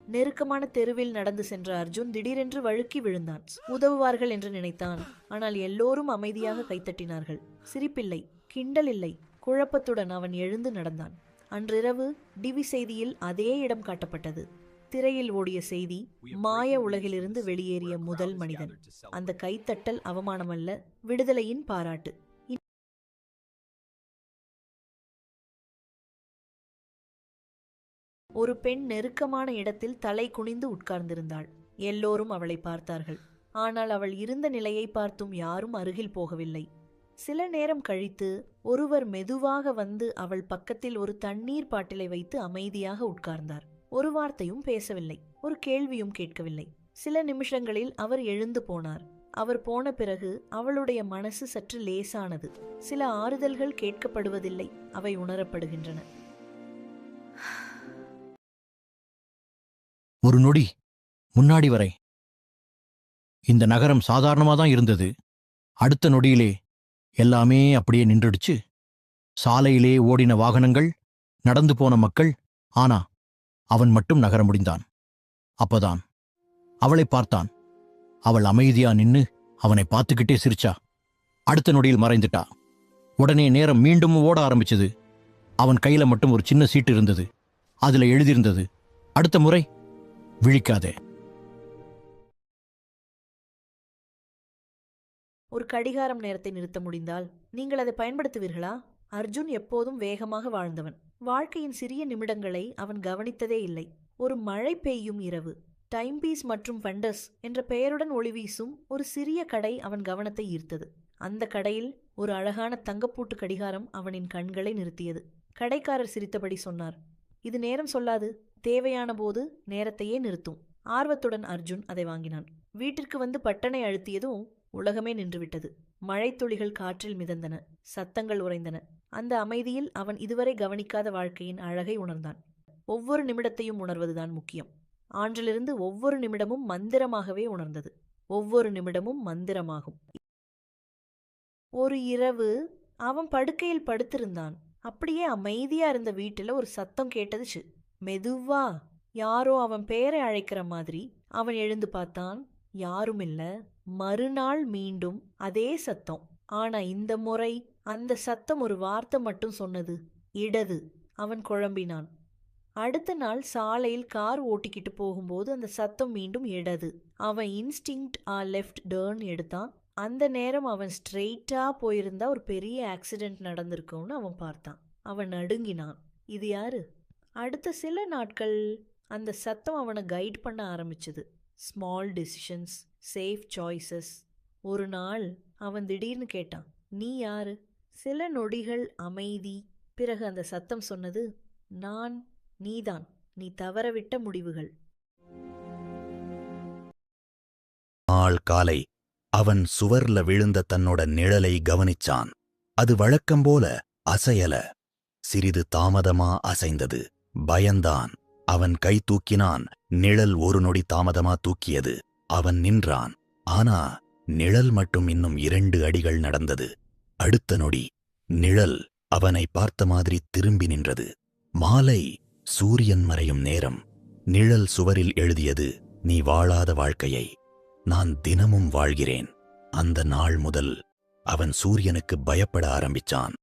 நெருக்கமான தெருவில் நடந்து சென்ற அர்ஜுன் திடீரென்று வழுக்கி விழுந்தான். உதவுவார்கள் என்று நினைத்தான். ஆனால் எல்லோரும் அமைதியாக கைத்தட்டினார்கள். சிரிப்பில்லை, கிண்டல் இல்லை. குழப்பத்துடன் அவன் எழுந்து நடந்தான். அன்றிரவு டிவி செய்தியில் அதே இடம் காட்டப்பட்டது. திரையில் ஓடிய செய்தி, மாய உலகிலிருந்து வெளியேறிய முதல் மனிதன். அந்த கைத்தட்டல் அவமானமல்ல, விடுதலையின் பாராட்டு. ஒரு பெண் நெருக்கமான இடத்தில் தலை குனிந்து உட்கார்ந்திருந்தாள். எல்லோரும் அவளை பார்த்தார்கள். ஆனால் அவள் இருந்த நிலையை பார்த்தும் யாரும் அருகில் போகவில்லை. சில நேரம் கழித்து ஒருவர் மெதுவாக வந்து அவள் பக்கத்தில் ஒரு தண்ணீர் பாட்டிலை வைத்து அமைதியாக உட்கார்ந்தார். ஒரு வார்த்தையும் பேசவில்லை, ஒரு கேள்வியும் கேட்கவில்லை. சில நிமிஷங்களில் அவர் எழுந்து போனார். அவர் போன பிறகு அவளுடைய மனசு சற்று லேசானது. சில ஆறுதல்கள் கேட்கப்படுவதில்லை, அவை உணரப்படுகின்றன. ஒரு நொடி முன்னாடி வரை இந்த நகரம் சாதாரணமாக தான் இருந்தது. அடுத்த நொடியிலே எல்லாமே அப்படியே நின்றுடுச்சு. சாலையிலே ஓடின வாகனங்கள், நடந்து போன மக்கள். ஆனா அவன் மட்டும் நகர முடிந்தான். அப்பதான் அவளை பார்த்தான். அவள் அமைதியா நின்னு அவனை பார்த்துக்கிட்டே சிரிச்சா. அடுத்த நொடியில் மறைந்துட்டா. உடனே நேரம் மீண்டும் ஓட ஆரம்பிச்சது. அவன் கையில மட்டும் ஒரு சின்ன சீட்டு இருந்தது. அதுல எழுதியிருந்தது, அடுத்த முறை விழிக்காதே. ஒரு கடிகாரம் நேரத்தை நிறுத்த முடிந்தால் நீங்கள் அதை பயன்படுத்துவீர்களா? அர்ஜுன் எப்போதும் வேகமாக வாழ்ந்தவன். வாழ்க்கையின் சிறிய நிமிடங்களை அவன் கவனித்ததே இல்லை. ஒரு மழை பெய்யும் இரவு, டைம் பீஸ் மற்றும் வெண்டர்ஸ் என்ற பெயருடன் ஒளிவீசும் ஒரு சிறிய கடை அவன் கவனத்தை ஈர்த்தது. அந்த கடையில் ஒரு அழகான தங்கப்பூட்டு கடிகாரம் அவனின் கண்களை நிறுத்தியது. கடைக்காரர் சிரித்தபடி சொன்னார், இது நேரம் சொல்லாது, தேவையான போது நேரத்தையே நிறுத்தும். ஆர்வத்துடன் அர்ஜுன் அதை வாங்கினான். வீட்டிற்கு வந்து பட்டனை அழுத்தியதும் உலகமே நின்றுவிட்டது. மழைத்துளிகள் காற்றில் மிதந்தன, சத்தங்கள் உறைந்தன. அந்த அமைதியில் அவன் இதுவரை கவனிக்காத வாழ்க்கையின் அழகை உணர்ந்தான். ஒவ்வொரு நிமிடத்தையும் உணர்வதுதான் முக்கியம். ஆண்டிலிருந்து ஒவ்வொரு நிமிடமும் மந்திரமாகவே உணர்ந்தது. ஒவ்வொரு நிமிடமும் மந்திரமாகும். ஒரு இரவு அவன் படுக்கையில் படுத்திருந்தான். அப்படியே அமைதியா இருந்த வீட்டுல ஒரு சத்தம் கேட்டதுச்சு. மெதுவா, யாரோ அவன் பெயரை அழைக்கிற மாதிரி. அவன் எழுந்து பார்த்தான். யாரும் இல்ல. மறுநாள் மீண்டும் அதே சத்தம். ஆனா இந்த முறை அந்த சத்தம் ஒரு வார்த்தை மட்டும் சொன்னது, இடது. அவன் குழம்பினான். அடுத்த நாள் சாலையில் கார் ஓட்டிக்கிட்டு போகும்போது அந்த சத்தம் மீண்டும் இடது. அவன் இன்ஸ்டிங்க்ட் லெஃப்ட் டர்ன் எடுத்தான். அந்த நேரம் அவன் ஸ்ட்ரெயிட்டா போயிருந்தா ஒரு பெரிய ஆக்சிடென்ட் நடந்திருக்கும்னு அவன் பார்த்தான். அவன் நடுங்கினான். இது யாரு? அடுத்த சில நாட்கள் அந்த சத்தம் அவனை கைட் பண்ண ஆரம்பிச்சது. Small decisions, safe choices. ஒரு நாள் அவன் திடீர்னு கேட்டான், நீ யாரு? சில நொடிகள் அமைதி. பிறகு அந்த சத்தம் சொன்னது, நான் நீதான், நீ தவறவிட்ட முடிவுகள். நாள் காலை அவன் சுவர்ல விழுந்த தன்னோட நிழலை கவனிச்சான். அது வழக்கம்போல அசையல, சிறிது தாமதமா அசைந்தது. பயந்தான். அவன் கை தூக்கினான். நிழல் ஒரு நொடி தாமதமா தூக்கியது. அவன் நின்றான். ஆனா நிழல் மட்டும் இன்னும் 2 அடிகள் நடந்தது. அடுத்த நொடி நிழல் அவனை பார்த்த மாதிரி திரும்பி நின்றது. மாலை, சூரியன் மறையும் நேரம். நிழல் சுவரில் எழுதியது, நீ வாழாத வாழ்க்கையை நான் தினமும் வாழ்கிறேன். அந்த நாள் முதல் அவன் சூரியனுக்கு பயப்பட ஆரம்பிச்சான்.